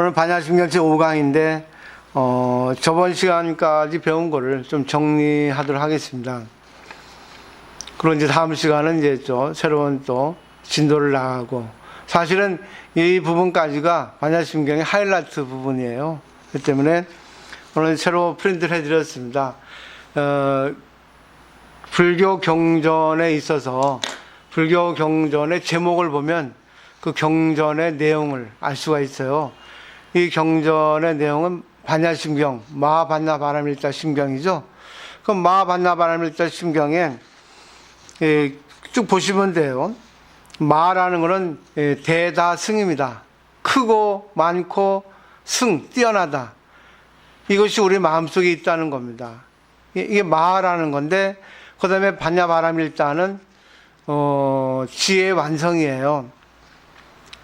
오늘 반야심경 제5강인데 저번 시간까지 배운 거를 좀 정리하도록 하겠습니다. 그리고 이제 다음 시간은 이제 또 새로운 또 진도를 나가고, 사실은 이 부분까지가 반야심경의 하이라이트 부분이에요. 그렇기 때문에 오늘 새로 프린트를 해드렸습니다. 불교 경전에 있어서 불교 경전의 제목을 보면 그 경전의 내용을 알 수가 있어요. 이 경전의 내용은 반야심경, 마하반야바라밀자 심경이죠. 그럼 마하반야바라밀자 심경에 쭉 보시면 돼요. 마라는 것은 대다승입니다. 크고 많고 승, 뛰어나다. 이것이 우리 마음속에 있다는 겁니다. 이게 마라는 건데, 그 다음에 반야바라밀자는 지혜의 완성이에요.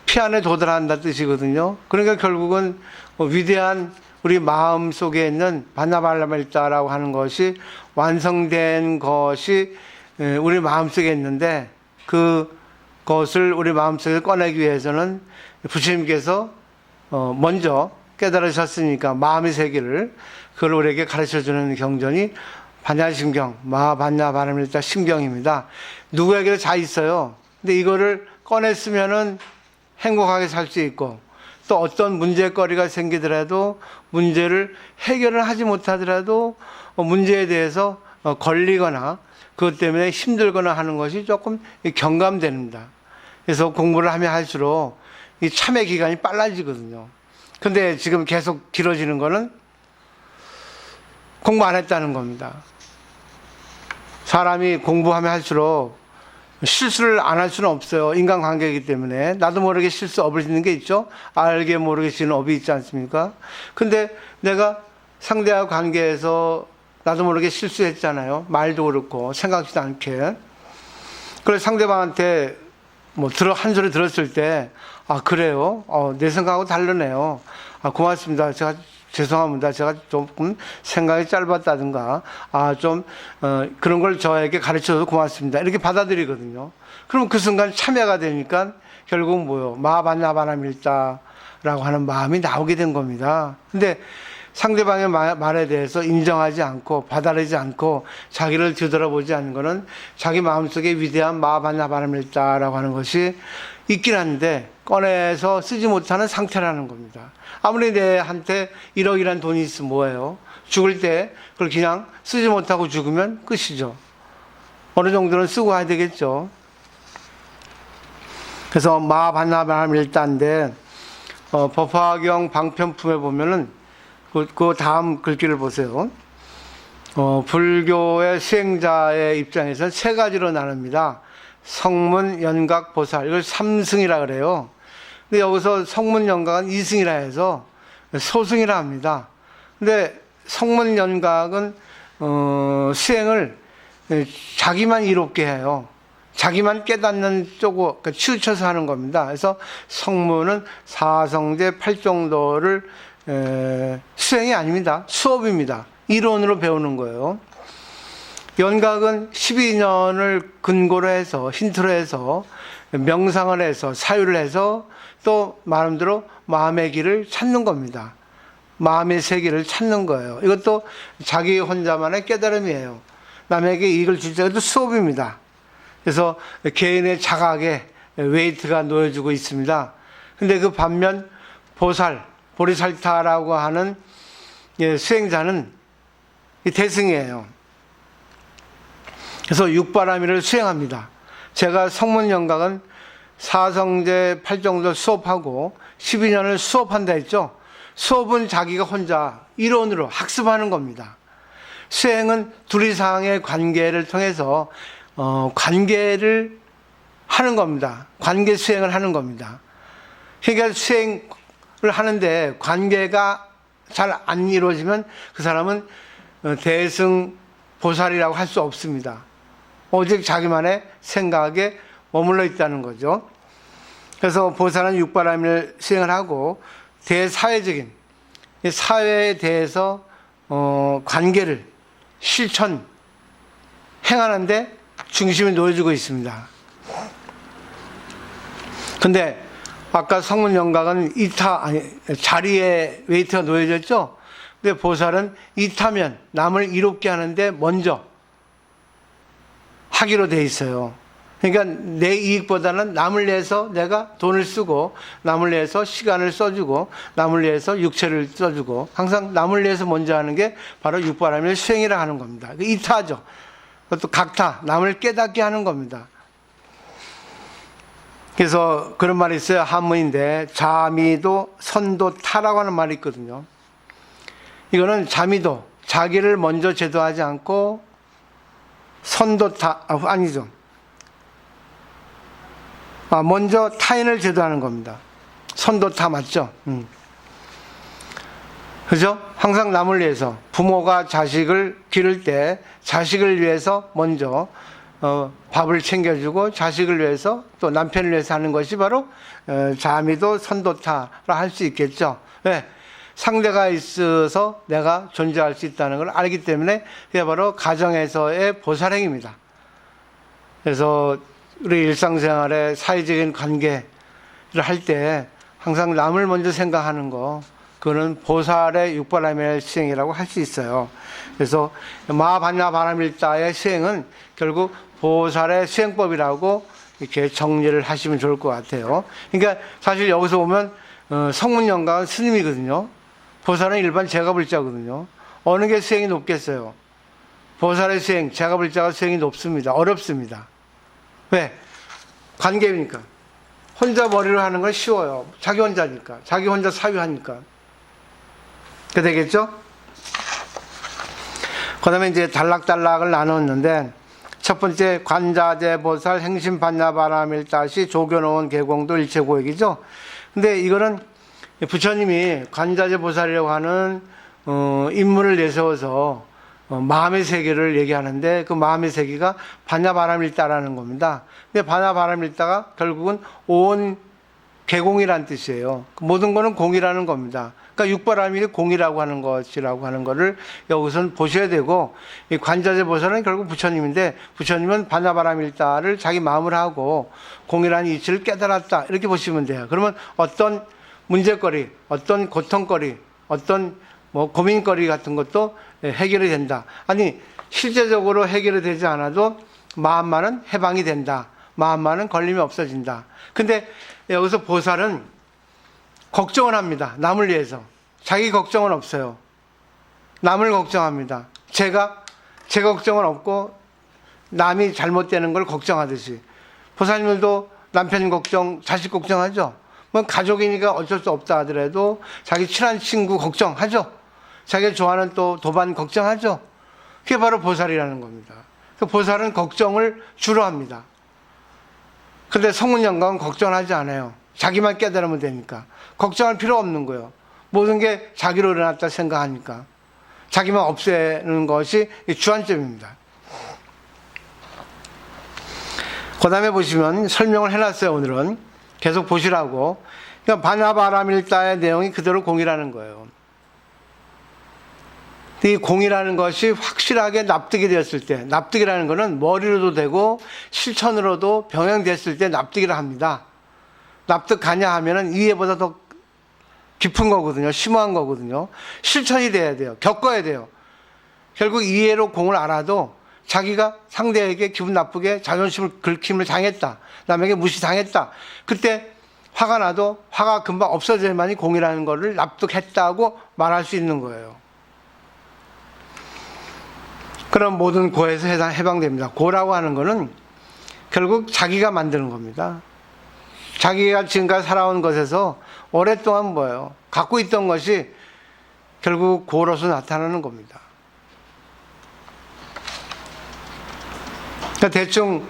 피안에 도달한다 뜻이거든요. 그러니까 결국은 위대한 우리 마음 속에 있는 반야바라밀자라고 하는 것이 완성된 것이 우리 마음 속에 있는데, 그것을 우리 마음 속에 꺼내기 위해서는 부처님께서 먼저 깨달으셨으니까 마음의 세계를, 그걸 우리에게 가르쳐주는 경전이 반야심경, 마하반야바라밀자 심경입니다. 누구에게도 다 있어요. 근데 이거를 꺼냈으면은 행복하게 살 수 있고, 또 어떤 문제거리가 생기더라도 문제를 해결을 하지 못하더라도 문제에 대해서 걸리거나 그것 때문에 힘들거나 하는 것이 조금 경감됩니다. 그래서 공부를 하면 할수록 이 참회 기간이 빨라지거든요. 근데 지금 계속 길어지는 거는 공부 안 했다는 겁니다. 사람이 공부하면 할수록 실수를 안 할 수는 없어요. 인간관계이기 때문에. 나도 모르게 실수 업을 짓는 게 있죠. 알게 모르게 지는 업이 있지 않습니까? 근데 내가 상대와 관계에서 나도 모르게 실수했잖아요. 말도 그렇고 생각지도 않게. 그래서 상대방한테 한 소리 들었을 때, 아, 그래요? 내 생각하고 다르네요. 아, 고맙습니다. 제가 죄송합니다. 제가 조금 생각이 짧았다든가, 그런 걸 저에게 가르쳐줘서 고맙습니다. 이렇게 받아들이거든요. 그럼 그 순간 참여가 되니까 결국 뭐요? 마하반야바라밀자라고 하는 마음이 나오게 된 겁니다. 근데 상대방의 말에 대해서 인정하지 않고 받아들이지 않고 자기를 뒤돌아보지 않는 것은 자기 마음속에 위대한 마하반야바라밀자라고 하는 것이 있긴 한데 꺼내서 쓰지 못하는 상태라는 겁니다. 아무리 내한테 1억이란 돈이 있으면 뭐예요? 죽을 때 그걸 그냥 쓰지 못하고 죽으면 끝이죠. 어느 정도는 쓰고 가야 되겠죠. 그래서 마하반야바라밀자인데 법화경 방편품에 보면은 그 다음 글귀를 보세요. 불교의 수행자의 입장에서는 세 가지로 나눕니다. 성문, 연각, 보살. 이걸 삼승이라 그래요. 근데 여기서 성문, 연각은 이승이라 해서 소승이라 합니다. 근데 성문, 연각은 수행을 자기만 이롭게 해요. 자기만 깨닫는 쪽으로 치우쳐서 하는 겁니다. 그래서 성문은 사성제 8정도를 수행이 아닙니다. 수업입니다. 이론으로 배우는 거예요. 연각은 12년을 근거로 해서, 힌트로 해서, 명상을 해서, 사유를 해서, 또 말함대로 마음의 길을 찾는 겁니다. 마음의 세계를 찾는 거예요. 이것도 자기 혼자만의 깨달음이에요. 남에게 이익을 주지 않아도 수업입니다. 그래서 개인의 자각에 웨이트가 놓여지고 있습니다. 근데 그 반면 보살, 보리살타라고 하는 수행자는 대승이에요. 그래서 육바라밀을 수행합니다. 제가 성문연각은 사성제 8정도 수업하고 12년을 수업한다 했죠. 수업은 자기가 혼자 이론으로 학습하는 겁니다. 수행은 둘이상의 관계를 통해서 관계를 하는 겁니다. 관계 수행을 하는 겁니다. 그러니까 수행을 하는데 관계가 잘 안 이루어지면 그 사람은 대승 보살이라고 할 수 없습니다. 오직 자기만의 생각에 머물러 있다는 거죠. 그래서 보살은 육바라밀을 수행을 하고 대사회적인 사회에 대해서 관계를 실천 행하는데 중심이 놓여지고 있습니다. 근데 아까 성문 영각은 자리에 웨이트가 놓여졌죠? 근데 보살은 이타면 남을 이롭게 하는데 먼저 하기로 돼 있어요. 그러니까 내 이익보다는 남을 위해서 내가 돈을 쓰고, 남을 위해서 시간을 써주고, 남을 위해서 육체를 써주고, 항상 남을 위해서 먼저 하는 게 바로 육바라밀 수행이라 하는 겁니다. 이타죠. 그것도 각타, 남을 깨닫게 하는 겁니다. 그래서 그런 말이 있어요. 한문인데 자미도 선도 타라고 하는 말이 있거든요. 이거는 자미도, 자기를 먼저 제도하지 않고 선도 타, 아니죠. 먼저 타인을 제도하는 겁니다. 선도 타 맞죠? 그죠? 항상 남을 위해서, 부모가 자식을 기를 때 자식을 위해서 먼저 밥을 챙겨주고, 자식을 위해서 또 남편을 위해서 하는 것이 바로 자미도 선도타라 할 수 있겠죠. 네. 상대가 있어서 내가 존재할 수 있다는 걸 알기 때문에 그게 바로 가정에서의 보살행입니다. 그래서 우리 일상생활에 사회적인 관계를 할 때 항상 남을 먼저 생각하는 거, 그거는 보살의 육바라밀 수행이라고 할 수 있어요. 그래서 마반야 바라밀다의 수행은 결국 보살의 수행법이라고 이렇게 정리를 하시면 좋을 것 같아요. 그러니까 사실 여기서 보면 성문영가는 스님이거든요. 보살은 일반 제가불자거든요. 어느 게 수행이 높겠어요? 보살의 수행, 제가불자가 수행이 높습니다. 어렵습니다. 왜? 관계니까. 혼자 머리로 하는 건 쉬워요. 자기 혼자니까. 자기 혼자 사유하니까. 그게 되겠죠? 그 다음에 이제 단락단락을 나눴는데, 첫 번째 관자재 보살 행심반야바라밀다시 조교놓은 계공도 일체고액이죠. 근데 이거는 부처님이 관자재 보살이라고 하는 인물을 내세워서 마음의 세계를 얘기하는데, 그 마음의 세계가 반야바라밀다라는 겁니다. 근데 반야바라밀다가 결국은 온 개공이란 뜻이에요. 모든 거는 공이라는 겁니다. 그러니까 육바라밀이 공이라고 하는 것이라고 하는 거를 여기서는 보셔야 되고, 이 관자재 보살은 결국 부처님인데, 부처님은 반야바라밀다를 자기 마음을 하고 공이라는 이치를 깨달았다, 이렇게 보시면 돼요. 그러면 어떤 문제거리, 어떤 고통거리, 어떤 고민거리 같은 것도 해결이 된다. 아니, 실제적으로 해결이 되지 않아도 마음만은 해방이 된다. 마음만은 걸림이 없어진다. 근데 여기서 보살은 걱정을 합니다. 남을 위해서. 자기 걱정은 없어요. 남을 걱정합니다. 제 걱정은 없고 남이 잘못되는 걸 걱정하듯이. 보살님들도 남편 걱정, 자식 걱정하죠. 뭐 가족이니까 어쩔 수 없다 하더라도 자기 친한 친구 걱정하죠. 자기가 좋아하는 또 도반 걱정하죠. 그게 바로 보살이라는 겁니다. 그 보살은 걱정을 주로 합니다. 근데 성문영광은 걱정하지 않아요. 자기만 깨달으면 되니까. 걱정할 필요 없는 거예요. 모든 게 자기로 일어났다 생각하니까. 자기만 없애는 것이 주안점입니다. 그 다음에 보시면 설명을 해놨어요, 오늘은. 계속 보시라고. 그러니까 반야바라밀다의 내용이 그대로 공이라는 거예요. 이 공이라는 것이 확실하게 납득이 되었을 때, 납득이라는 것은 머리로도 되고 실천으로도 병행됐을 때 납득이라 합니다. 납득하냐 하면은 이해보다 더 깊은 거거든요. 심오한 거거든요. 실천이 돼야 돼요. 겪어야 돼요. 결국 이해로 공을 알아도 자기가 상대에게 기분 나쁘게 자존심을 긁힘을 당했다. 남에게 무시당했다. 그때 화가 나도 화가 금방 없어져야만이 공이라는 것을 납득했다고 말할 수 있는 거예요. 그럼 모든 고에서 해방됩니다. 고라고 하는 것은 결국 자기가 만드는 겁니다. 자기가 지금까지 살아온 것에서 오랫동안 뭐예요? 갖고 있던 것이 결국 고로서 나타나는 겁니다. 그러니까 대충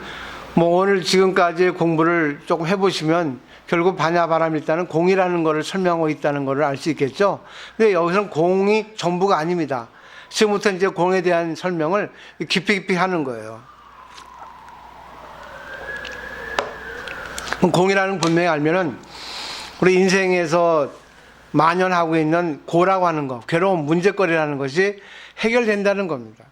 오늘 지금까지의 공부를 조금 해보시면 결국 반야바라밀다는 공이라는 것을 설명하고 있다는 것을 알 수 있겠죠. 근데 여기서는 공이 전부가 아닙니다. 지금부터 이제 공에 대한 설명을 깊이 하는 거예요. 공이라는 분명히 알면은 우리 인생에서 만연하고 있는 고라고 하는 것, 괴로운 문제거리라는 것이 해결된다는 겁니다.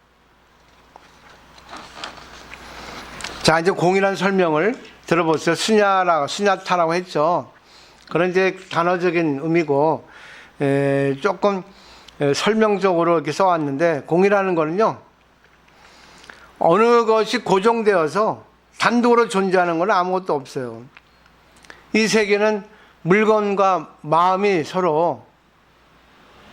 자, 이제 공이라는 설명을 들어보세요. 수냐타라고 했죠. 그런 이제 단어적인 의미고, 조금 설명적으로 이렇게 써왔는데, 공이라는 거는요, 어느 것이 고정되어서 단독으로 존재하는 건 아무것도 없어요. 이 세계는 물건과 마음이 서로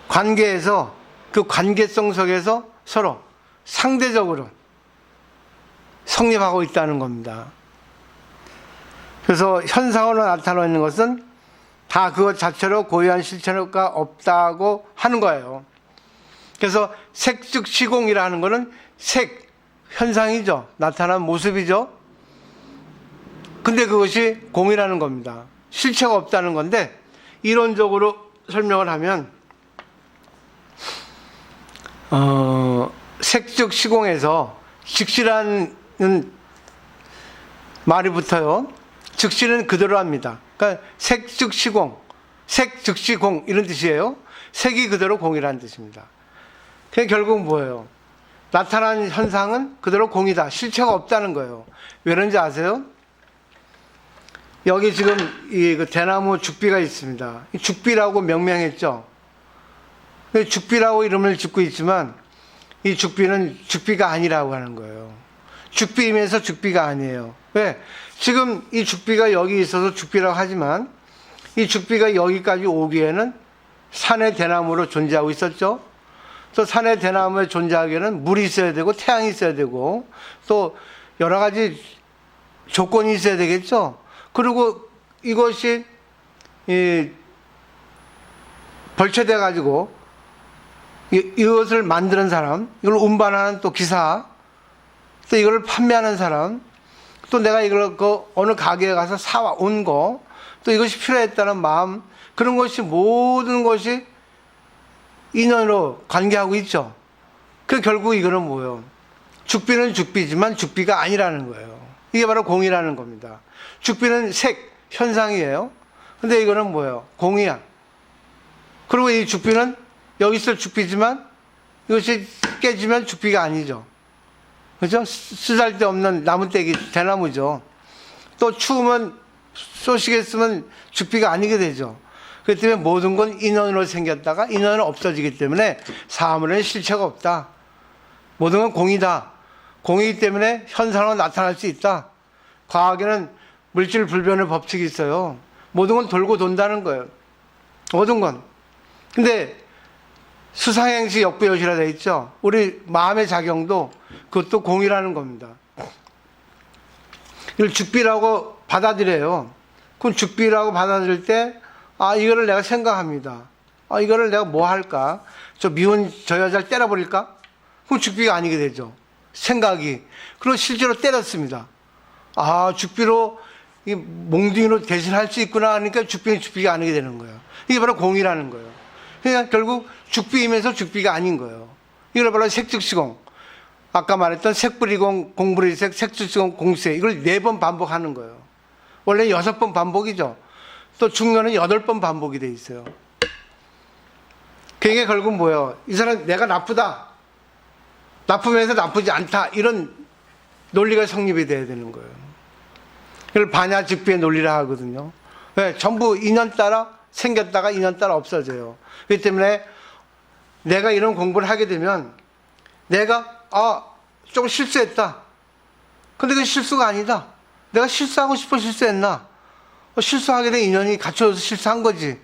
관계에서, 그 관계성 속에서 서로 상대적으로 성립하고 있다는 겁니다. 그래서 현상으로 나타나는 것은 다 그것 자체로 고유한 실체가 없다고 하는 거예요. 그래서 색즉 시공이라는 것은 색, 현상이죠. 나타난 모습이죠. 근데 그것이 공이라는 겁니다. 실체가 없다는 건데, 이론적으로 설명을 하면 색즉 시공에서 즉시라는 말이 붙어요. 즉시는 그대로 합니다. 그러니까 색즉 시공, 색 즉시 공 이런 뜻이에요. 색이 그대로 공이라는 뜻입니다. 그게 결국 뭐예요? 나타난 현상은 그대로 공이다. 실체가 없다는 거예요. 왜 그런지 아세요? 여기 지금 그 대나무 죽비가 있습니다. 죽비라고 명명했죠. 죽비라고 이름을 짓고 있지만 이 죽비는 죽비가 아니라고 하는 거예요. 죽비이면서 죽비가 아니에요. 왜? 지금 이 죽비가 여기 있어서 죽비라고 하지만 이 죽비가 여기까지 오기에는 산의 대나무로 존재하고 있었죠. 또 산의 대나무에 존재하기에는 물이 있어야 되고 태양이 있어야 되고 또 여러 가지 조건이 있어야 되겠죠. 그리고 이것이 벌초돼 가지고 이것을 만드는 사람, 이걸 운반하는 또 기사, 또 이걸 판매하는 사람, 또 내가 이걸 어느 가게에 가서 사온 거, 또 이것이 필요했다는 마음, 그런 것이 모든 것이 인연으로 관계하고 있죠. 그 결국 이거는 뭐예요? 죽비는 죽비지만 죽비가 아니라는 거예요. 이게 바로 공이라는 겁니다. 죽비는 색, 현상이에요. 근데 이거는 뭐예요? 공이야. 그리고 이 죽비는 여기 있을 죽비지만 이것이 깨지면 죽비가 아니죠. 그죠? 쓰잘데없는 나무떼기 대나무죠. 또 추우면 쏘시겠으면 죽비가 아니게 되죠. 그렇기 때문에 모든 건 인연으로 생겼다가 인연은 없어지기 때문에 사물에는 실체가 없다. 모든 건 공이다. 공이기 때문에 현상으로 나타날 수 있다. 과학에는 물질 불변의 법칙이 있어요. 모든 건 돌고 돈다는 거예요. 모든 건. 근데 수상행시 역부여시라 되어 있죠. 우리 마음의 작용도 그것도 공이라는 겁니다. 이걸 죽비라고 받아들여요. 그럼 죽비라고 받아들일 때 이거를 내가 생각합니다. 이거를 내가 뭐 할까? 저 미운 저 여자를 때려버릴까? 그럼 죽비가 아니게 되죠. 생각이. 그리고 실제로 때렸습니다. 죽비로 이 몽둥이로 대신할 수 있구나 하니까 죽비는 죽비가 아니게 되는 거예요. 이게 바로 공이라는 거예요. 그러니까 결국 죽비이면서 죽비가 아닌 거예요. 이걸 바로 색즉시공. 아까 말했던 색불이공, 공불이색, 색즉시공, 공수색. 이걸 4번 반복하는 거예요. 원래 6번 반복이죠. 또 중년은 8번 반복이 돼 있어요. 그게 결국 뭐예요? 이 사람 내가 나쁘다. 나쁘면서 나쁘지 않다. 이런 논리가 성립이 돼야 되는 거예요. 이걸 반야즉비의 논리라 하거든요. 왜? 전부 인연 따라 생겼다가 인연 따라 없어져요. 그렇기 때문에 내가 이런 공부를 하게 되면 내가 조금 실수했다. 근데 그게 실수가 아니다. 내가 실수하고 싶어 실수했나? 실수하게 된 인연이 갖춰져서 실수한 거지.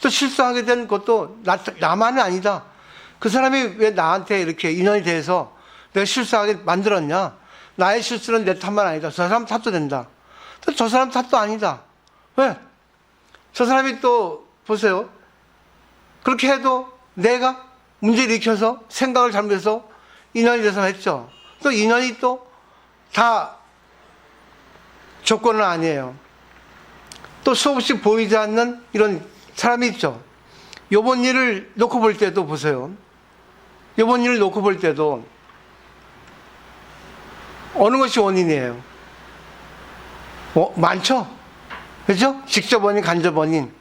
또 실수하게 된 것도 나만은 아니다. 그 사람이 왜 나한테 이렇게 인연이 돼서 내가 실수하게 만들었냐? 나의 실수는 내 탓만 아니다. 저 사람 탓도 된다. 또 저 사람 탓도 아니다. 왜? 저 사람이 또 보세요. 그렇게 해도 내가 문제를 일으켜서 생각을 잘못해서 인연이 돼서 했죠. 또 인연이 또 다 조건은 아니에요. 또 수없이 보이지 않는 이런 사람이 있죠. 요번 일을 놓고 볼 때도 보세요. 요번 일을 놓고 볼 때도 어느 것이 원인이에요? 많죠? 그죠? 직접 원인, 간접 원인.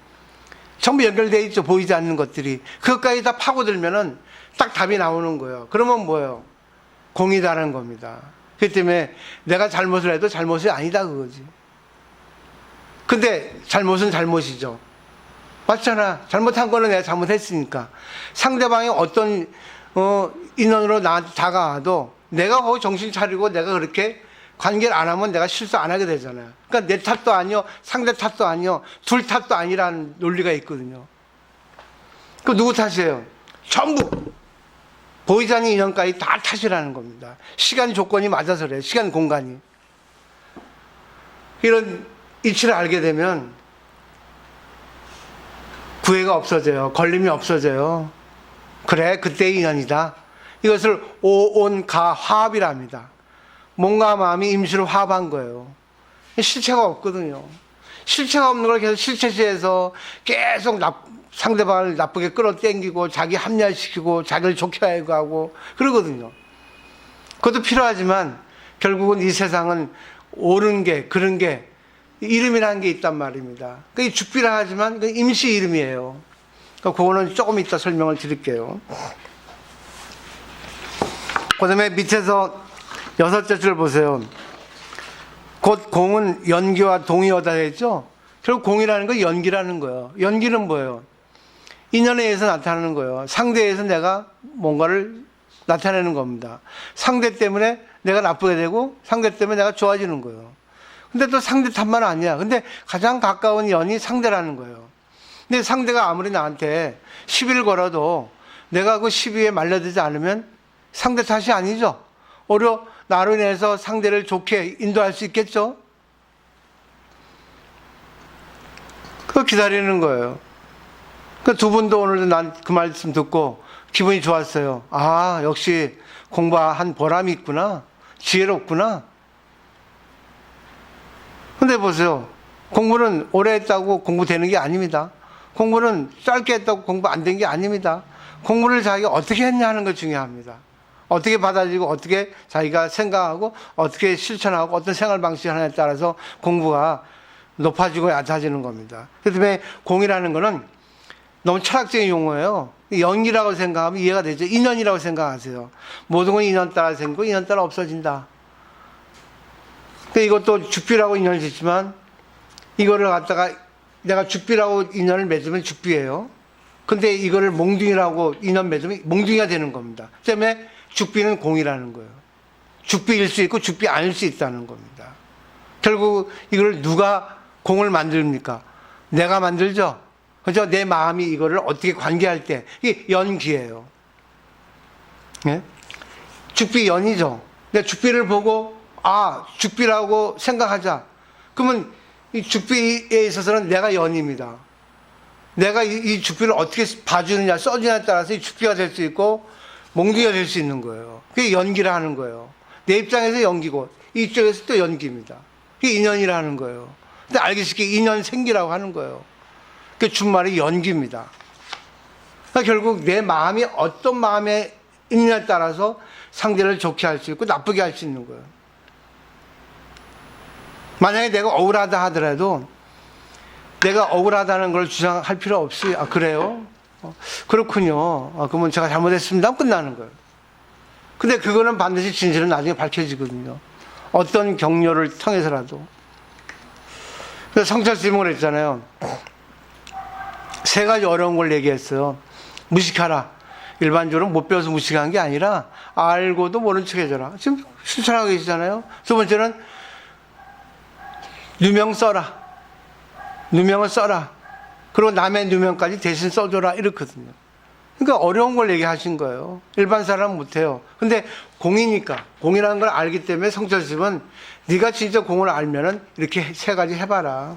전부 연결되어 있죠. 보이지 않는 것들이. 그것까지 다 파고들면은 딱 답이 나오는 거예요. 그러면 뭐예요? 공이다라는 겁니다. 그렇기 때문에 내가 잘못을 해도 잘못이 아니다 그거지. 근데 잘못은 잘못이죠. 맞잖아. 잘못한 거는 내가 잘못했으니까. 상대방이 어떤 인원으로 나한테 다가와도 내가 거기 정신 차리고 내가 그렇게 관계를 안 하면 내가 실수 안 하게 되잖아요. 그러니까 내 탓도 아니요, 상대 탓도 아니요, 둘 탓도 아니라는 논리가 있거든요. 그 누구 탓이에요? 전부 보이지 않는 인연까지 다 탓이라는 겁니다. 시간 조건이 맞아서 그래요. 시간 공간이. 이런 이치를 알게 되면 구애가 없어져요. 걸림이 없어져요. 그래, 그때의 인연이다. 이것을 오온가 화합이랍니다. 몸과 마음이 임시로 화합한 거예요. 실체가 없거든요. 실체가 없는 걸 계속 실체시해서 계속 상대방을 나쁘게 끌어당기고 자기 합리화시키고 자기를 좋게 하고 그러거든요. 그것도 필요하지만 결국은 이 세상은 옳은 게 그런 게 이름이라는 게 있단 말입니다. 그 죽비라 하지만 그 임시 이름이에요. 그거는 조금 이따 설명을 드릴게요. 그 다음에 밑에서 6째 줄 보세요. 곧 공은 연기와 동의어다 했죠? 결국 공이라는 건 연기라는 거예요. 연기는 뭐예요? 인연에 의해서 나타나는 거예요. 상대에 의해서 내가 뭔가를 나타내는 겁니다. 상대 때문에 내가 나쁘게 되고 상대 때문에 내가 좋아지는 거예요. 근데 또 상대 탓만 아니야. 근데 가장 가까운 연이 상대라는 거예요. 근데 상대가 아무리 나한테 시비를 걸어도 내가 그 시비에 말려들지 않으면 상대 탓이 아니죠. 오히려 나로 인해서 상대를 좋게 인도할 수 있겠죠. 그거 기다리는 거예요. 그 두 분도 오늘도 난 그 말씀 듣고 기분이 좋았어요. 아, 역시 공부한 보람이 있구나. 지혜롭구나. 근데 보세요. 공부는 오래 했다고 공부되는 게 아닙니다. 공부는 짧게 했다고 공부 안 된 게 아닙니다. 공부를 자기가 어떻게 했냐 하는 거 중요합니다. 어떻게 받아들이고 어떻게 자기가 생각하고 어떻게 실천하고 어떤 생활 방식 하나에 따라서 공부가 높아지고 얕아지는 겁니다. 그 다음에 공이라는 거는 너무 철학적인 용어예요. 연기라고 생각하면 이해가 되죠. 인연이라고 생각하세요. 모든 건 인연 따라 생기고 인연 따라 없어진다. 근데 이것도 죽비라고 인연을 짓지만 이거를 갖다가 내가 죽비라고 인연을 맺으면 죽비예요. 근데 이거를 몽둥이라고 인연 맺으면 몽둥이가 되는 겁니다. 그 때문에 죽비는 공이라는 거예요. 죽비일 수 있고 죽비 아닐 수 있다는 겁니다. 결국 이걸 누가 공을 만듭니까? 내가 만들죠. 그죠? 내 마음이 이거를 어떻게 관계할 때 이게 연기예요. 예? 죽비 연이죠. 내가 죽비를 보고 아, 죽비라고 생각하자. 그러면 이 죽비에 있어서는 내가 연입니다. 내가 이 죽비를 어떻게 봐주느냐, 써주냐에 따라서 이 죽비가 될 수 있고 몽둥이가 될 수 있는 거예요. 그게 연기라 하는 거예요. 내 입장에서 연기고 이쪽에서 또 연기입니다. 그게 인연이라는 거예요. 근데 알기 쉽게 인연 생기라고 하는 거예요. 그 준말이 연기입니다. 그러니까 결국 내 마음이 어떤 마음에 있느냐에 따라서 상대를 좋게 할 수 있고 나쁘게 할 수 있는 거예요. 만약에 내가 억울하다 하더라도 내가 억울하다는 걸 주장할 필요 없이 아 그래요? 그렇군요. 그러면 제가 잘못했습니다. 끝나는 거예요. 근데 그거는 반드시 진실은 나중에 밝혀지거든요. 어떤 격려를 통해서라도. 그래서 성철 스님은 했잖아요. 3가지 어려운 걸 얘기했어요. 무식하라. 일반적으로 못 배워서 무식한 게 아니라 알고도 모른 척 해줘라. 지금 실천하고 계시잖아요. 2번째는 누명 써라. 누명을 써라. 그리고 남의 누명까지 대신 써줘라. 이렇거든요. 그러니까 어려운 걸 얘기하신 거예요. 일반 사람은 못해요. 근데 공이니까, 공이라는 걸 알기 때문에 성철스님은 네가 진짜 공을 알면은 이렇게 3가지 해봐라.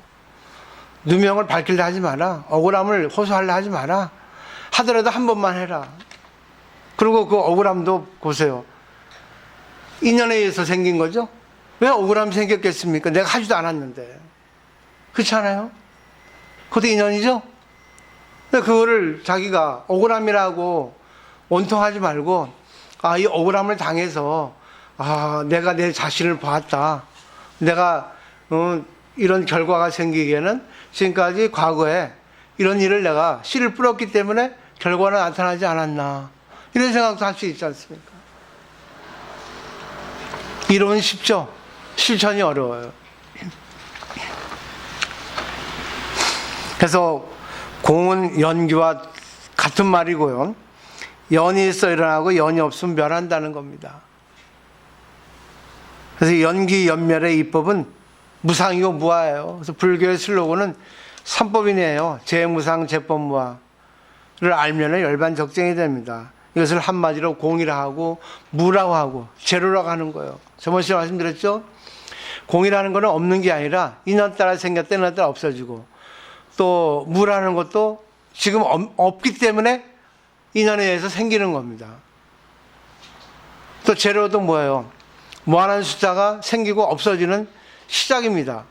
누명을 밝히려 하지 마라. 억울함을 호소하려 하지 마라. 하더라도 한 번만 해라. 그리고 그 억울함도 보세요. 인연에 의해서 생긴 거죠. 왜 억울함이 생겼겠습니까? 내가 하지도 않았는데. 그렇지 않아요? 그것도 인연이죠? 근데 그거를 자기가 억울함이라고 원통하지 말고 아, 이 억울함을 당해서 아, 내가 내 자신을 봤다. 내가 이런 결과가 생기기에는 지금까지 과거에 이런 일을 내가 씨를 뿌렸기 때문에 결과는 나타나지 않았나. 이런 생각도 할 수 있지 않습니까? 이론은 쉽죠? 실천이 어려워요. 그래서 공은 연기와 같은 말이고요. 연이 있어 일어나고 연이 없으면 멸한다는 겁니다. 그래서 연기 연멸의 이법은 무상이고 무아예요. 그래서 불교의 슬로건은 삼법이네요. 재무상 재법무아를 알면 열반적쟁이 됩니다. 이것을 한마디로 공이라 하고 무라고 하고 제로라고 하는 거예요. 저번 시간에 말씀드렸죠? 공이라는 것은 없는 게 아니라 인연 따라 생겼다 인연 따라 없어지고, 또 무라는 것도 지금 없기 때문에 인연에 의해서 생기는 겁니다. 또 제로도 뭐예요? 무한한 숫자가 생기고 없어지는 시작입니다.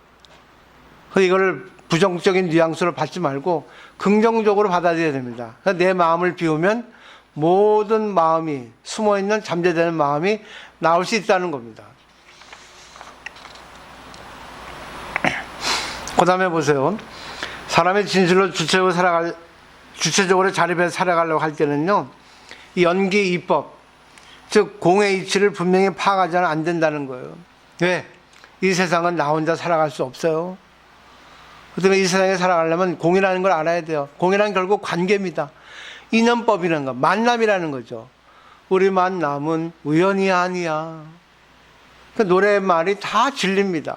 그래서 이걸 부정적인 뉘앙스로 받지 말고 긍정적으로 받아들여야 됩니다. 내 마음을 비우면 모든 마음이, 숨어있는 잠재되는 마음이 나올 수 있다는 겁니다. 그 다음에 보세요. 사람의 진실로 주체적으로 자립해서 살아가려고 할 때는요, 이 연기 이법, 즉 공의 이치를 분명히 파악하지는 안 된다는 거예요. 왜? 이 세상은 나 혼자 살아갈 수 없어요. 그다음에 이 세상에 살아가려면 공이라는 걸 알아야 돼요. 공이란 결국 관계입니다. 인연법이라는 거, 만남이라는 거죠. 우리 만남은 우연이 아니야. 그 노래말이 다 진리입니다.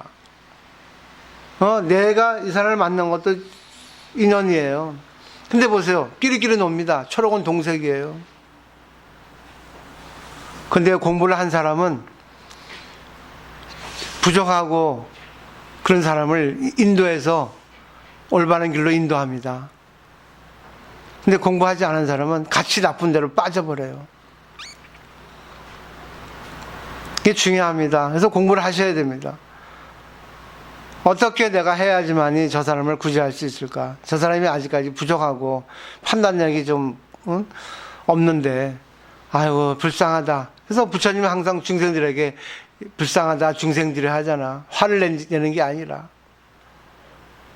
내가 이 사람을 만난 것도 인연이에요. 근데 보세요. 끼리끼리 놉니다. 초록은 동색이에요. 근데 공부를 한 사람은 부족하고 그런 사람을 인도해서 올바른 길로 인도합니다. 근데 공부하지 않은 사람은 같이 나쁜 데로 빠져버려요. 이게 중요합니다. 그래서 공부를 하셔야 됩니다. 어떻게 내가 해야지만이 저 사람을 구제할 수 있을까? 저 사람이 아직까지 부족하고 판단력이 좀 없는데, 아이고 불쌍하다. 그래서 부처님은 항상 중생들에게 불쌍하다 중생들이 하잖아. 화를 내는 게 아니라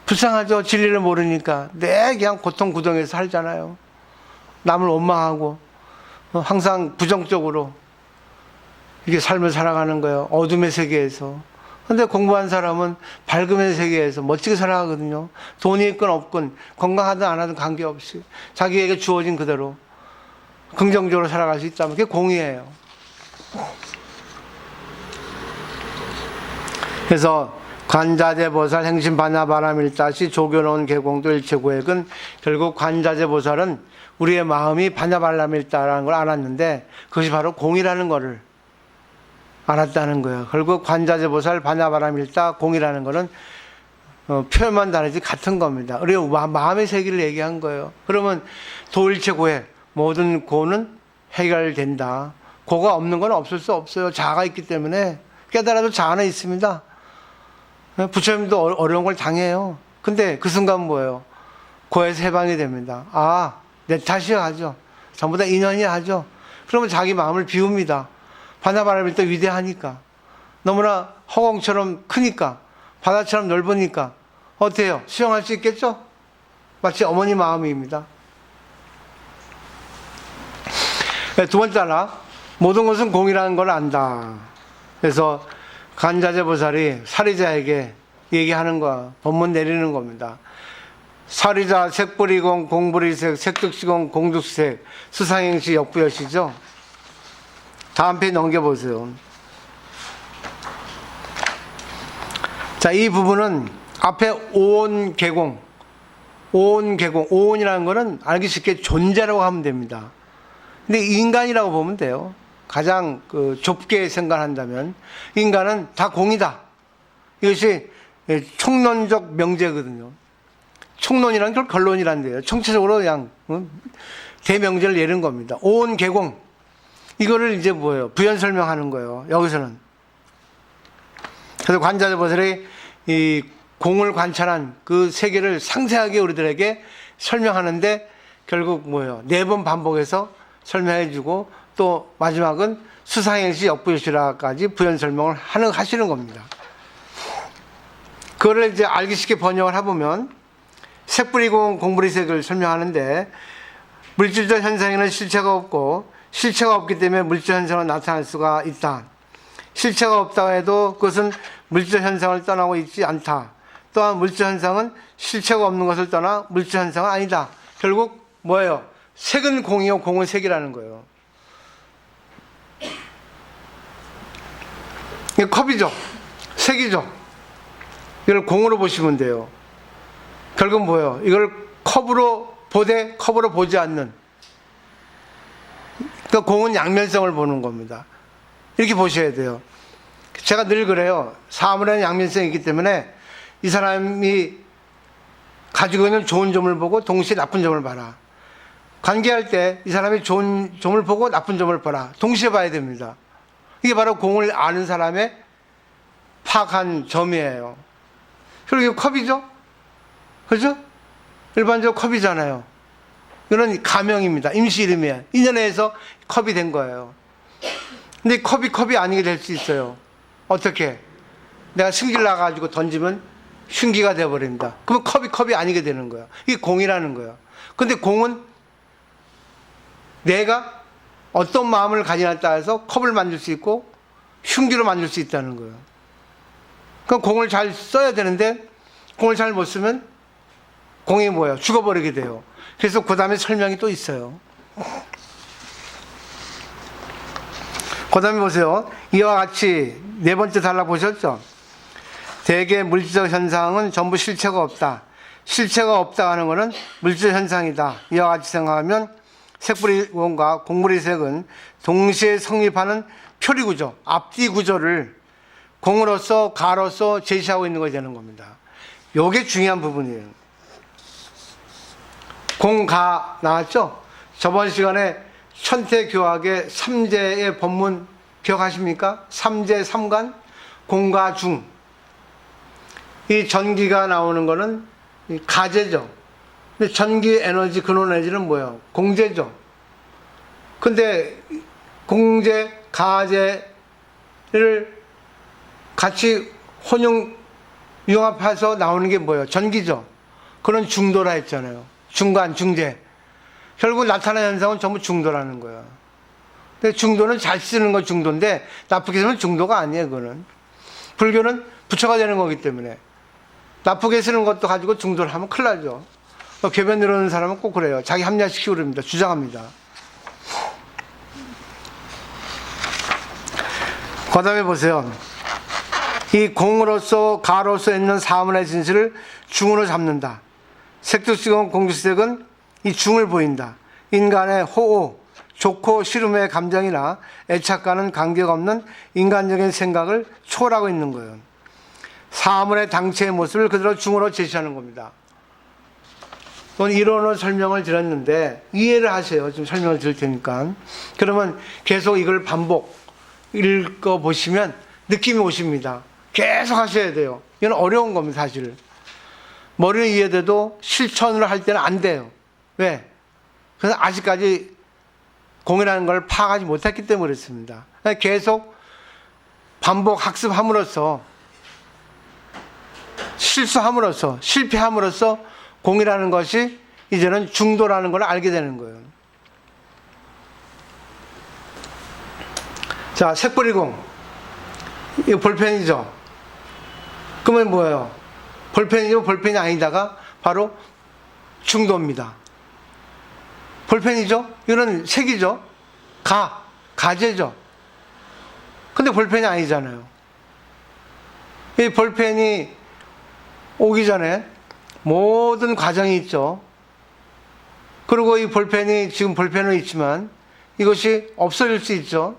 불쌍하죠. 진리를 모르니까 그냥 고통 구덩이에서 살잖아요. 남을 원망하고 항상 부정적으로 이게 삶을 살아가는 거예요. 어둠의 세계에서. 근데 공부한 사람은 밝음의 세계에서 멋지게 살아가거든요. 돈이 있건 없건, 건강하든 안 하든 관계없이 자기에게 주어진 그대로 긍정적으로 살아갈 수 있다면 그게 공이에요. 그래서 관자재보살 행심반야바라밀다시 조교놓은 개공도 일체고액은, 결국 관자재보살은 우리의 마음이 반야바라밀다라는 걸 알았는데 그것이 바로 공이라는 거를 알았다는 거예요. 결국 관자재보살 반야바라밀다 공이라는 거는 표현만 다르지 같은 겁니다. 그리고 마음의 세계를 얘기한 거예요. 그러면 도일체고액, 모든 고는 해결된다. 고가 없는 건 없을 수 없어요. 자아가 있기 때문에. 깨달아도 자아는 있습니다. 부처님도 어려운 걸 당해요. 근데 그 순간 뭐예요? 고에서 해방이 됩니다. 아, 내 탓이야 하죠. 전부 다 인연이 하죠. 그러면 자기 마음을 비웁니다. 바다바람이 또 위대하니까, 너무나 허공처럼 크니까, 바다처럼 넓으니까 어때요? 수영할 수 있겠죠? 마치 어머니 마음입니다. 두 번째 하나, 모든 것은 공이라는 걸 안다. 그래서 관자재보살이 사리자에게 얘기하는 거야. 법문 내리는 겁니다. 사리자 색불이공 공불이색 색득시공 공득색 수상행시 역부여시죠. 다음 페이지 넘겨보세요. 자, 이 부분은 앞에 오온개공, 오온이라는 거는 알기 쉽게 존재라고 하면 됩니다. 근데 인간이라고 보면 돼요. 가장 좁게 생각한다면 인간은 다 공이다. 이것이 총론적 명제거든요. 총론이라는 걸 결론이라는 데요. 총체적으로 그냥 대명제를 내는 겁니다. 오온개공, 이거를 이제 뭐예요? 부연 설명하는 거예요. 여기서는. 그래서 관자재보살이 이 공을 관찰한 그 세계를 상세하게 우리들에게 설명하는데, 결국 뭐예요? 4번 반복해서 설명해주고, 또 마지막은 수상행시 역부여시라까지 부연 설명을 하시는 겁니다. 그거를 이제 알기 쉽게 번역을 해보면, 색불이공 공불이색을 설명하는데, 물질적 현상에는 실체가 없고 실체가 없기 때문에 물질 현상은 나타날 수가 있다. 실체가 없다고 해도 그것은 물질 현상을 떠나고 있지 않다. 또한 물질 현상은 실체가 없는 것을 떠나 물질 현상은 아니다. 결국 뭐예요? 색은 공이요, 공은 색이라는 거예요. 이게 컵이죠. 색이죠. 이걸 공으로 보시면 돼요. 결국 뭐예요? 이걸 컵으로 보되 컵으로 보지 않는. 그러니까 공은 양면성을 보는 겁니다. 이렇게 보셔야 돼요. 제가 늘 그래요. 사물에는 양면성이 있기 때문에 이 사람이 가지고 있는 좋은 점을 보고 동시에 나쁜 점을 봐라. 관계할 때 이 사람이 좋은 점을 보고 나쁜 점을 봐라. 동시에 봐야 됩니다. 이게 바로 공을 아는 사람의 파악한 점이에요. 그리고 이거 컵이죠? 그죠? 일반적으로 컵이잖아요. 이거는 가명입니다. 임시 이름이에요. 인연에서 컵이 된 거예요. 근데 컵이 아니게 될 수 있어요. 어떻게? 내가 승질 나가지고 던지면 흉기가 돼버립니다. 그러면 컵이 아니게 되는 거예요. 이게 공이라는 거예요. 근데 공은 내가 어떤 마음을 가지냐에 따라서 컵을 만들 수 있고 흉기로 만들 수 있다는 거예요. 그럼 공을 잘 써야 되는데 공을 잘 못 쓰면 공이 뭐예요? 죽어버리게 돼요. 그래서 그 다음에 설명이 또 있어요. 그 다음에 보세요. 이와 같이 네 번째 단락 보셨죠? 대개 물질적 현상은 전부 실체가 없다. 실체가 없다 하는 것은 물질 현상이다. 이와 같이 생각하면 색불이 공과 공물의 색은 동시에 성립하는 표리구조, 앞뒤 구조를 공으로서 가로서 제시하고 있는 것이 되는 겁니다. 이게 중요한 부분이에요. 공가 나왔죠? 저번 시간에 천태교학의 삼재의 법문 기억하십니까? 삼재 삼관, 공가 중. 이 전기가 나오는 거는 가재죠. 근데 전기 에너지, 근원 에너지는 뭐예요? 공재죠. 근데 공재, 가재를 같이 융합해서 나오는 게 뭐예요? 전기죠. 그런 중도라 했잖아요. 중간, 중재. 결국 나타나는 현상은 전부 중도라는 거예요. 근데 중도는 잘 쓰는 건 중도인데 나쁘게 쓰면 중도가 아니에요, 그거는. 불교는 부처가 되는 거기 때문에. 나쁘게 쓰는 것도 가지고 중도를 하면 큰일 나죠. 궤변 이러는 사람은 꼭 그래요. 자기 합리화시키고 그럽니다. 주장합니다. 그 다음에 보세요. 이 공으로서 가로서 있는 사문의 진실을 중으로 잡는다. 색득식은 공주색은 이 중을 보인다. 인간의 호호, 좋고 싫음의 감정이나 애착과는 관계없는 인간적인 생각을 초월하고 있는 거예요. 사문의 당체의 모습을 그대로 중으로 제시하는 겁니다. 이론을 설명을 드렸는데 이해를 하세요. 지금 설명을 드릴 테니까. 그러면 계속 이걸 반복 읽어보시면 느낌이 오십니다. 계속 하셔야 돼요. 이건 어려운 겁니다, 사실. 머리는 이해돼도 실천으로 할 때는 안 돼요. 왜? 그래서 아직까지 공이라는 걸 파악하지 못했기 때문에 그렇습니다. 계속 반복 학습함으로써 실수함으로써 실패함으로써 공이라는 것이 이제는 중도라는 걸 알게 되는 거예요. 자, 색뿌리공. 이거 볼펜이죠. 그러면 뭐예요? 볼펜이고 볼펜이 아니다가 바로 중도입니다. 볼펜이죠? 이거는 색이죠? 가재죠? 근데 볼펜이 아니잖아요. 이 볼펜이 오기 전에 모든 과정이 있죠. 그리고 이 볼펜이 지금 볼펜은 있지만 이것이 없어질 수 있죠.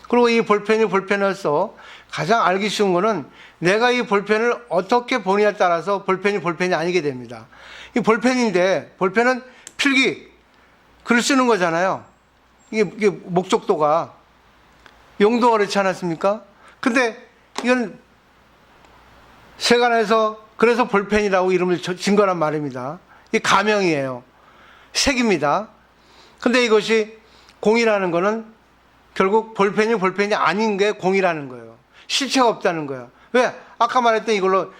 그리고 이 볼펜이 볼펜으로서 가장 알기 쉬운 거는 내가 이 볼펜을 어떻게 보느냐에 따라서 볼펜이 아니게 됩니다. 이 볼펜인데 볼펜은 필기, 글을 쓰는 거잖아요. 이게 목적도가 용도가 그렇지 않았습니까? 근데 이건 세간에서 그래서 볼펜이라고 이름을 진 거란 말입니다. 이 가명이에요. 색입니다. 근데 이것이 공이라는 거는 결국 볼펜이 아닌 게 공이라는 거예요. 실체가 없다는 거예요. 왜? 아까 말했던 이걸로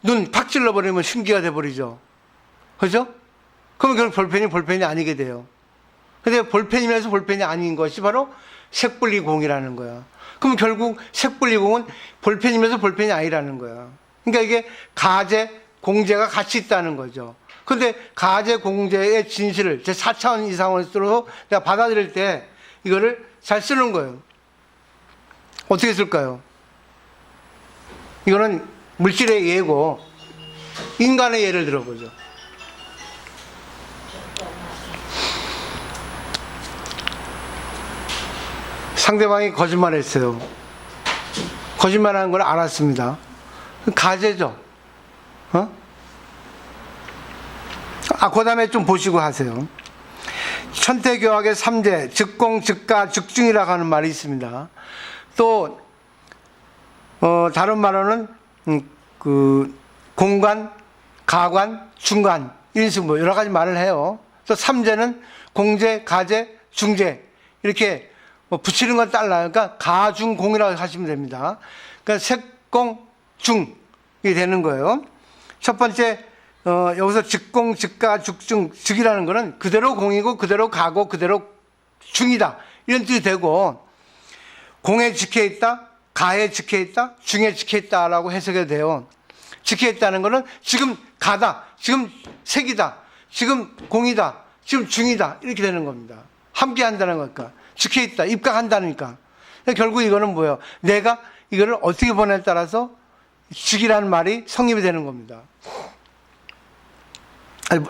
눈 팍 찔러버리면 흉기가 돼버리죠. 그죠? 그러면 결국 볼펜이 아니게 돼요. 근데 볼펜이면서 볼펜이 아닌 것이 바로 색분리공이라는 거야. 그럼 결국 색분리공은 볼펜이면서 볼펜이 아니라는 거야. 그러니까 이게 가재, 공재가 같이 있다는 거죠. 근데 가재, 공재의 진실을 제 4차원 이상으로 내가 받아들일 때 이거를 잘 쓰는 거예요. 어떻게 쓸까요? 이거는 물질의 예고 인간의 예를 들어보죠. 상대방이 거짓말했어요. 거짓말하는 걸 알았습니다. 가재죠. 그 다음에 좀 보시고 하세요. 천태교학의 3재, 즉공, 즉가, 즉중이라고 하는 말이 있습니다. 또 다른 말로는 공관, 가관, 중관, 이런 식으로 뭐 여러 가지 말을 해요. 또 3재는 공재, 가재, 중재 이렇게 뭐 붙이는 건 달라요. 그러니까 가중공이라고 하시면 됩니다. 그러니까 색공, 중이 되는 거예요. 첫 번째 여기서 즉공, 즉가, 즉중, 즉이라는 거는 그대로 공이고 그대로 가고 그대로 중이다 이런 뜻이 되고, 공에 지켜있다, 가에 지켜있다, 중에 지켜있다라고 해석이 돼요. 지켜있다는 거는 지금 가다, 지금 색이다, 지금 공이다, 지금 중이다 이렇게 되는 겁니다. 함께 한다는 거니까 지켜있다, 입각한다니까. 결국 이거는 뭐예요? 내가 이거를 어떻게 보냐에 따라서 즉이라는 말이 성립이 되는 겁니다.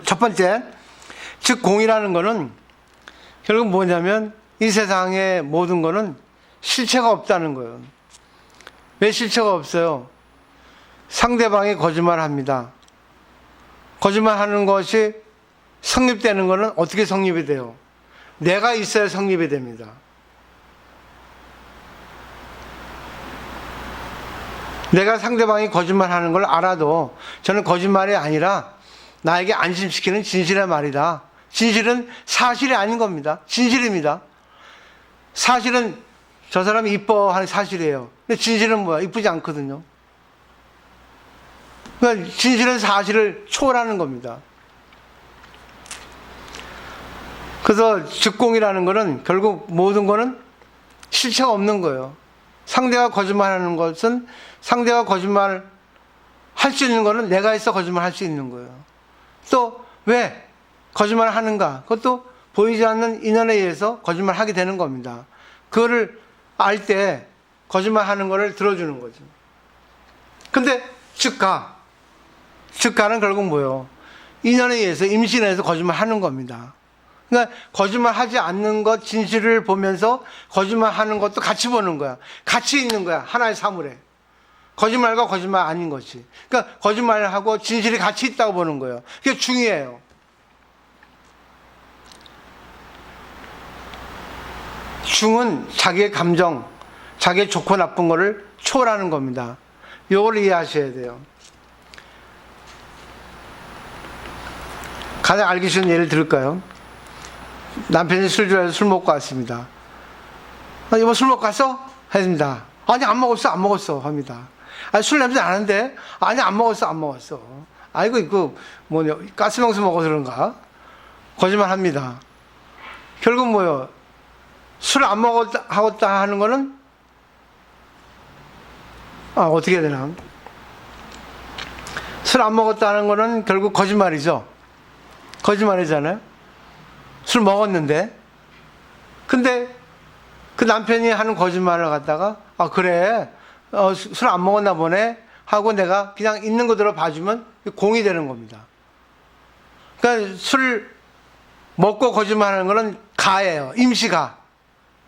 첫 번째, 즉 공이라는 거는 결국 뭐냐면 이 세상의 모든 거는 실체가 없다는 거예요. 왜 실체가 없어요? 상대방이 거짓말합니다. 거짓말하는 것이 성립되는 거는 어떻게 성립이 돼요? 내가 있어야 성립이 됩니다. 내가 상대방이 거짓말하는 걸 알아도 저는 거짓말이 아니라 나에게 안심시키는 진실의 말이다. 진실은 사실이 아닌 겁니다. 진실입니다. 사실은 저 사람이 이뻐하는 사실이에요. 근데 진실은 뭐야? 이쁘지 않거든요. 그러니까 진실은 사실을 초월하는 겁니다. 그래서 즉공이라는 거는 결국 모든 거는 실체가 없는 거예요. 상대가 거짓말하는 것은 상대가 거짓말 할 수 있는 거는 내가 있어 거짓말 할 수 있는 거예요. 또 왜 거짓말을 하는가? 그것도 보이지 않는 인연에 의해서 거짓말 하게 되는 겁니다. 그거를 알 때 거짓말 하는 거를 들어주는 거죠. 근데 즉가는 결국 뭐예요? 인연에 의해서 임신에 의해서 거짓말 하는 겁니다. 그러니까 거짓말 하지 않는 것 진실을 보면서 거짓말 하는 것도 같이 보는 거야. 같이 있는 거야. 하나의 사물에. 거짓말과 거짓말 아닌 것이. 그러니까 거짓말을 하고 진실이 같이 있다고 보는 거예요. 그게 중요해요. 중은 자기의 감정, 자기의 좋고 나쁜 거를 초월하는 겁니다. 이걸 이해하셔야 돼요. 가장 알기 쉬운 예를 들을까요? 남편이 술 좋아해서 술 먹고 왔습니다. 여보 술 먹고 왔어? 했습니다. 아니 안 먹었어 합니다. 아니 술 냄새 나는데? 아니 안 먹었어. 아이고 이거 뭐냐 가스명수 먹어서 그런가? 거짓말 합니다. 결국 뭐요? 술 안 먹었다 하는 거는 어떻게 해야 되나? 술 안 먹었다 하는 거는 결국 거짓말이죠. 거짓말이잖아요. 술 먹었는데. 근데 그 남편이 하는 거짓말을 갖다가 그래 술 안 먹었나 보네 하고 내가 그냥 있는 그대로 봐주면 공이 되는 겁니다. 그러니까 술 먹고 거짓말하는 거는 가예요. 임시가.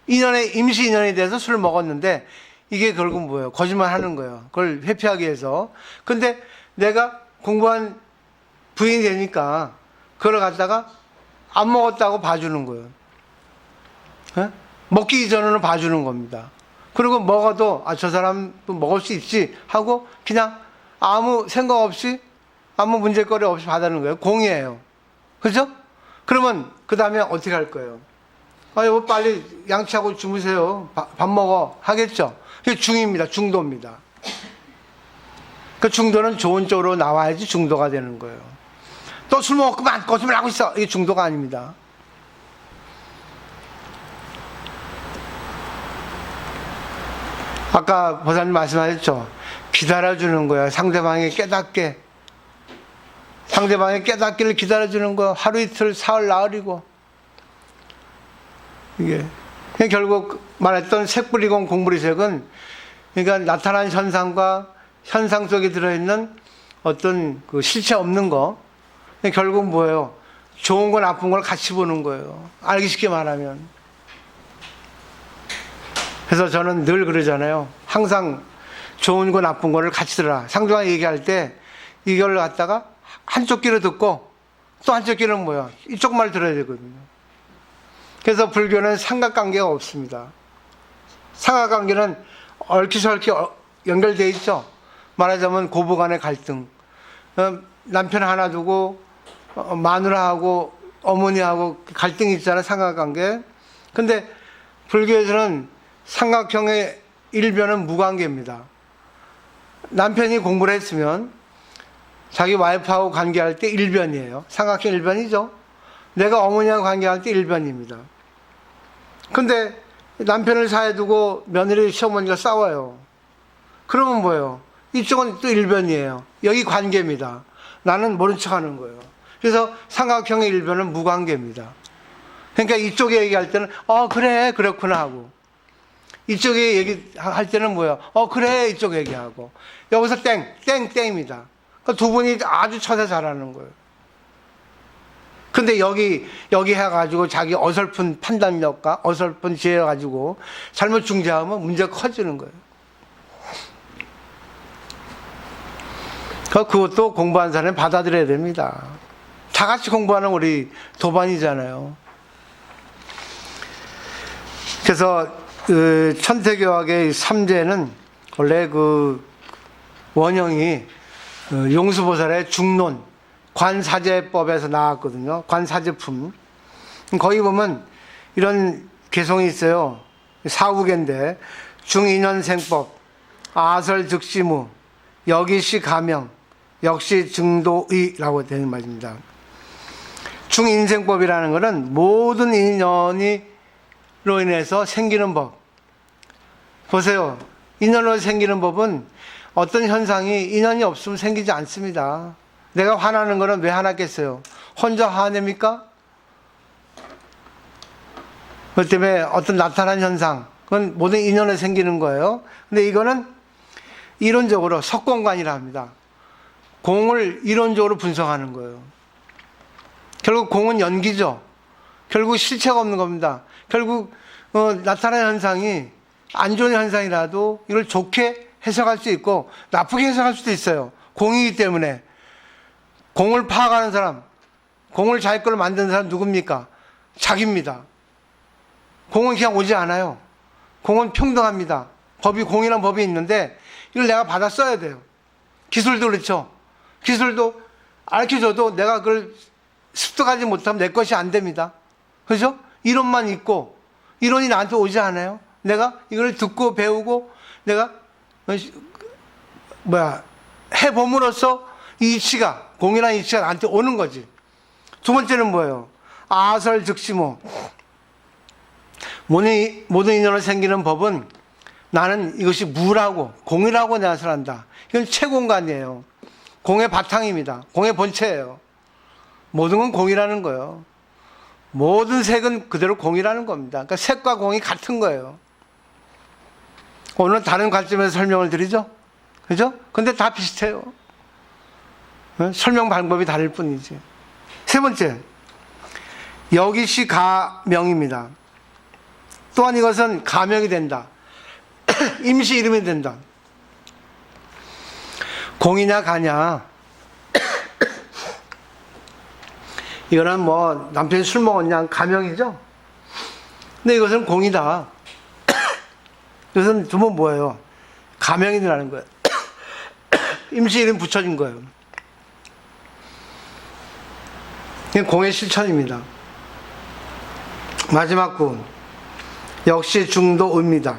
임시 인연에 대해서 술을 먹었는데 이게 결국 뭐예요? 거짓말하는 거예요. 그걸 회피하기 위해서. 근데 내가 공부한 부인이 되니까 그걸 갖다가 안 먹었다고 봐주는 거예요. 에? 먹기 이전으로 봐주는 겁니다. 그리고 먹어도 저 사람도 먹을 수 있지 하고 그냥 아무 생각 없이 아무 문제거리 없이 받아는 거예요. 공이에요. 그죠? 그러면 그 다음에 어떻게 할 거예요? 여보 빨리 양치하고 주무세요. 밥 먹어 하겠죠? 그게 중입니다. 중도입니다. 그 중도는 좋은 쪽으로 나와야지 중도가 되는 거예요. 또 술 먹었구만 거짓말 하고 있어. 이게 중도가 아닙니다. 아까 보사님 말씀하셨죠. 기다려주는 거야. 상대방이 깨닫게. 상대방의 깨닫기를 기다려주는 거. 하루 이틀 사흘 나흘이고. 이게 결국 말했던 색불이공 공불이색은 그러니까 나타난 현상과 현상 속에 들어있는 어떤 그 실체 없는 거. 결국 뭐예요? 좋은 거 나쁜 걸 같이 보는 거예요. 알기 쉽게 말하면. 그래서 저는 늘 그러잖아요. 항상 좋은 거 나쁜 거를 같이 들어라. 상대방이 얘기할 때 이걸 갖다가 한쪽 귀로 듣고 또 한쪽 귀는 뭐야? 이쪽 말 들어야 되거든요. 그래서 불교는 삼각관계가 없습니다. 삼각관계는 얽히설키 연결되어 있죠. 말하자면 고부간의 갈등. 남편 하나 두고 마누라하고 어머니하고 갈등이 있잖아요. 삼각관계. 근데 불교에서는 삼각형의 일변은 무관계입니다. 남편이 공부를 했으면 자기 와이프하고 관계할 때 일변이에요. 삼각형 일변이죠. 내가 어머니하고 관계할 때 일변입니다. 근데 남편을 사이에 두고 며느리 시어머니가 싸워요. 그러면 뭐예요? 이쪽은 또 일변이에요. 여기 관계입니다. 나는 모른 척 하는 거예요. 그래서 삼각형의 일변은 무관계입니다. 그러니까 이쪽에 얘기할 때는 그래 그렇구나 하고, 이쪽에 얘기할 때는 뭐야? 그래 이쪽 얘기하고, 여기서 땡입니다. 그러니까 두 분이 아주 처세 잘하는 거예요. 근데 여기 해가지고 자기 어설픈 판단력과 어설픈 지혜 가지고 잘못 중재하면 문제가 커지는 거예요. 그것도 공부한 사람이 받아들여야 됩니다. 다 같이 공부하는 우리 도반이잖아요. 그래서 천태교학의 삼재는 원래 그 원형이 용수보살의 중론 관사제법에서 나왔거든요. 관사제품. 거기 보면 이런 개성이 있어요. 사후계인데 중인연생법, 아설즉시무, 여기시 가명, 역시 증도의라고 되는 말입니다. 중인생법이라는 것은 모든 인연으로 인해서 생기는 법. 보세요. 인연으로 생기는 법은 어떤 현상이 인연이 없으면 생기지 않습니다. 내가 화나는 거는 왜 화났겠어요? 혼자 화냅니까? 그것 때문에 어떤 나타난 현상, 그건 모든 인연에 생기는 거예요. 근데 이거는 이론적으로 석공관이라 합니다. 공을 이론적으로 분석하는 거예요. 결국 공은 연기죠. 결국 실체가 없는 겁니다. 결국 나타난 현상이 안 좋은 현상이라도 이걸 좋게 해석할 수 있고 나쁘게 해석할 수도 있어요. 공이기 때문에. 공을 파악하는 사람, 공을 자기 걸로 만드는 사람 누굽니까? 자기입니다. 공은 그냥 오지 않아요. 공은 평등합니다. 공이라는 법이 있는데 이걸 내가 받아 써야 돼요. 기술도 그렇죠. 기술도 알려줘도 내가 그걸 습득하지 못하면 내 것이 안 됩니다. 그죠? 이론만 있고 이론이 나한테 오지 않아요. 내가 이걸 듣고 배우고 내가 해봄으로써 이 이치가, 공이라는 이치가 나한테 오는 거지. 두 번째는 뭐예요? 아설즉시무. 모든 인연으로 생기는 법은 나는 이것이 무라고, 공이라고 내가 설한다. 이건 최공간이에요. 공의 바탕입니다. 공의 본체예요. 모든 건 공이라는 거예요. 모든 색은 그대로 공이라는 겁니다. 그러니까 색과 공이 같은 거예요. 오늘 다른 관점에서 설명을 드리죠? 그죠? 근데 다 비슷해요. 설명 방법이 다를 뿐이지. 세 번째, 여기시 가명입니다. 또한 이것은 가명이 된다. 임시 이름이 된다. 공이냐 가냐. 이거는 뭐 남편이 술 먹었냐 가명이죠. 근데 이것은 공이다. 이것은 두번 뭐예요? 가명이라는 거예요. 임시 이름 붙여진 거예요. 공의 실천입니다. 마지막 구, 역시 중도의입니다.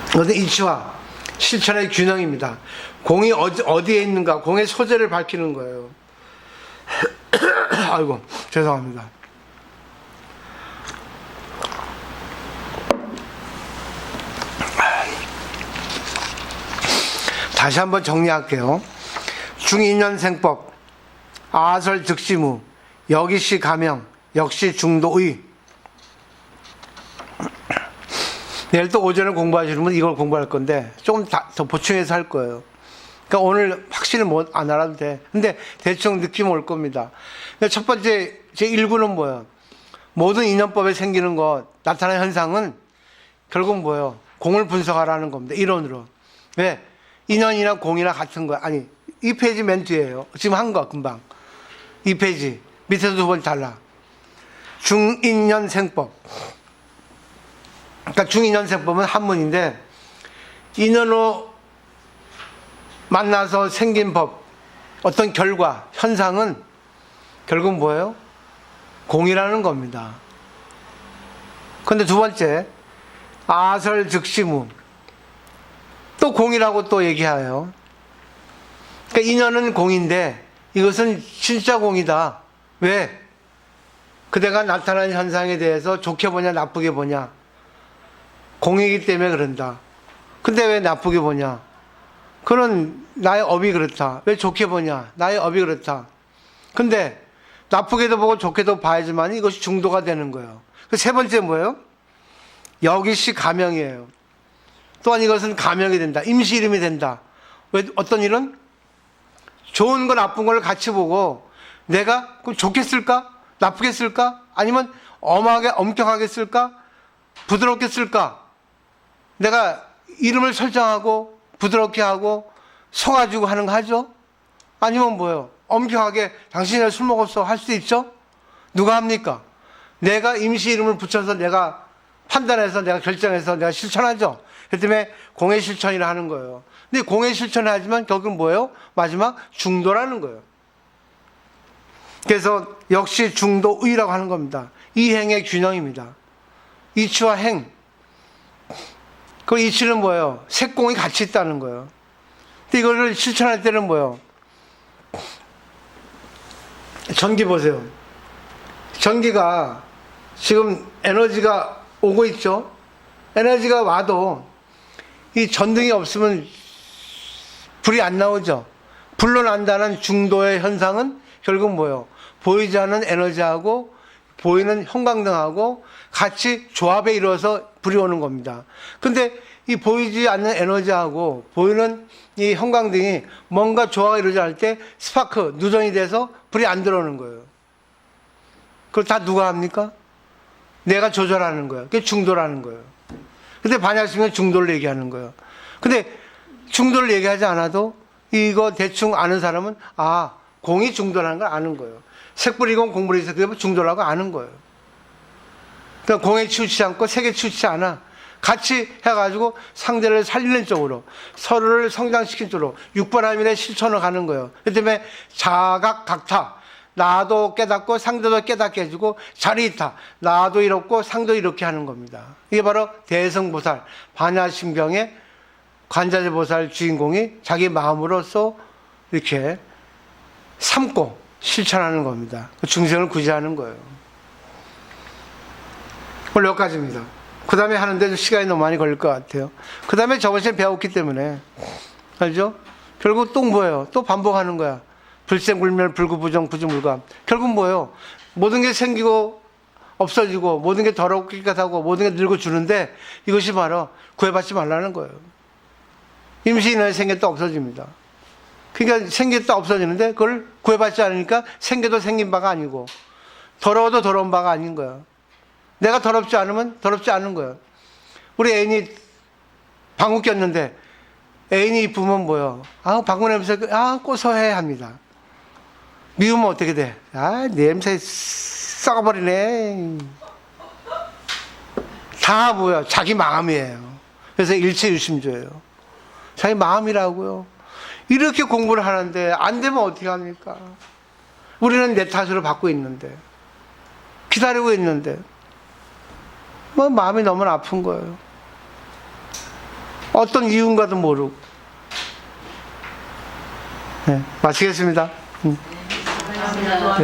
이것은 이치와 실천의 균형입니다. 공이 어디에 있는가, 공의 소재를 밝히는 거예요. 아이고, 죄송합니다. 다시 한번 정리할게요. 중인연생법, 아설즉시무, 여기시 가명, 역시 중도의. 내일 또 오전에 공부하시는 분 이걸 공부할 건데 조금 더 보충해서 할 거예요. 그러니까 오늘 확실히 안 알아도 돼. 근데 대충 느낌 올 겁니다. 첫 번째 제1구는 뭐예요? 모든 인연법에 생기는 것, 나타나는 현상은 결국 뭐예요? 공을 분석하라는 겁니다. 이론으로. 왜? 인연이나 공이나 같은 거야. 아니, 이 페이지 맨 뒤에요. 지금 한 거, 금방. 이 페이지. 밑에서 두 번 달라. 중인연생법. 그러니까 중인연생법은 한문인데, 인연으로 만나서 생긴 법, 어떤 결과, 현상은 결국 뭐예요? 공이라는 겁니다. 근데 두 번째, 아설즉시무. 또 공이라고 또 얘기해요. 그러니까 인연은 공인데 이것은 진짜 공이다. 왜? 그대가 나타난 현상에 대해서 좋게 보냐 나쁘게 보냐. 공이기 때문에 그런다. 근데 왜 나쁘게 보냐? 그건 나의 업이 그렇다. 왜 좋게 보냐? 나의 업이 그렇다. 근데 나쁘게도 보고 좋게도 봐야지만 이것이 중도가 되는 거예요. 세 번째 뭐예요? 여기시 가명이에요. 또한 이것은 가명이 된다. 임시 이름이 된다. 왜 어떤 일은 좋은 거 나쁜 걸 같이 보고 내가 그럼 좋게 쓸까? 나쁘게 쓸까? 아니면 엄하게 엄격하게 쓸까? 부드럽게 쓸까? 내가 이름을 설정하고 부드럽게 하고 서가지고 하는 거 하죠? 아니면 뭐예요? 엄격하게 당신이 술 먹었어 할 수 있죠? 누가 합니까? 내가 임시 이름을 붙여서 내가 판단해서 내가 결정해서 내가 실천하죠. 그 때문에 공의 실천이라 하는 거예요. 근데 공의 실천을 하지만 결국은 뭐예요? 마지막 중도라는 거예요. 그래서 역시 중도의라고 하는 겁니다. 이행의 균형입니다. 이치와 행. 그 이치는 뭐예요? 색공이 같이 있다는 거예요. 근데 이거를 실천할 때는 뭐예요? 전기 보세요. 전기가 지금 에너지가 오고 있죠. 에너지가 와도 이 전등이 없으면 불이 안 나오죠. 불로 난다는 중도의 현상은 결국 뭐예요? 보이지 않는 에너지하고 보이는 형광등하고 같이 조합에 이루어서 불이 오는 겁니다. 근데 이 보이지 않는 에너지하고 보이는 이 형광등이 뭔가 조화가 이루어져 할 때 스파크, 누전이 돼서 불이 안 들어오는 거예요. 그걸 다 누가 합니까? 내가 조절하는 거예요. 그게 중도라는 거예요. 근데 반야심은 중도를 얘기하는 거예요. 근데 중도를 얘기하지 않아도 이거 대충 아는 사람은 아, 공이 중도라는 걸 아는 거예요. 색불이공 공불이 있어. 그게 중도라고 아는 거예요. 그러니까 공에 치우치지 않고 색에 치우치지 않아. 같이 해가지고 상대를 살리는 쪽으로 서로를 성장시킨 쪽으로 육바람일의 실천을 가는 거예요. 그렇기 때문에 자각각타. 나도 깨닫고 상대도 깨닫게 해주고 자리이타. 나도 이렇고 상도 이렇게 하는 겁니다. 이게 바로 대성보살, 반야심경의 관자재보살 주인공이 자기 마음으로서 이렇게 삼고 실천하는 겁니다. 중생을 구제하는 거예요. 오늘 여기까지입니다. 그 다음에 하는데 시간이 너무 많이 걸릴 것 같아요. 그 다음에 저번 시간에 배웠기 때문에 알죠? 결국 또 뭐예요? 또 반복하는 거야. 불생불멸 불구부정 부주물감. 결국 뭐예요? 모든 게 생기고 없어지고 모든 게 더럽고 깨끗하고 모든 게 늙어 주는데 이것이 바로 구애받지 말라는 거예요. 임시인연이 생겼다 없어집니다. 그러니까 생겼다 없어지는데 그걸 구애받지 않으니까 생겨도 생긴 바가 아니고 더러워도 더러운 바가 아닌 거야. 내가 더럽지 않으면 더럽지 않은 거야. 우리 애인이 방구 꼈는데 애인이 이쁘면 뭐예요? 아, 방구 냄새 아 고소해 합니다. 미우면 어떻게 돼? 아, 냄새 썩어버리네. 다 뭐야? 자기 마음이에요. 그래서 일체유심조예요. 자기 마음이라고요. 이렇게 공부를 하는데 안 되면 어떻게 합니까? 우리는 내 탓으로 받고 있는데 기다리고 있는데 뭐 마음이 너무 아픈 거예요. 어떤 이유인가도 모르고. 네, 마치겠습니다. 감사합니다.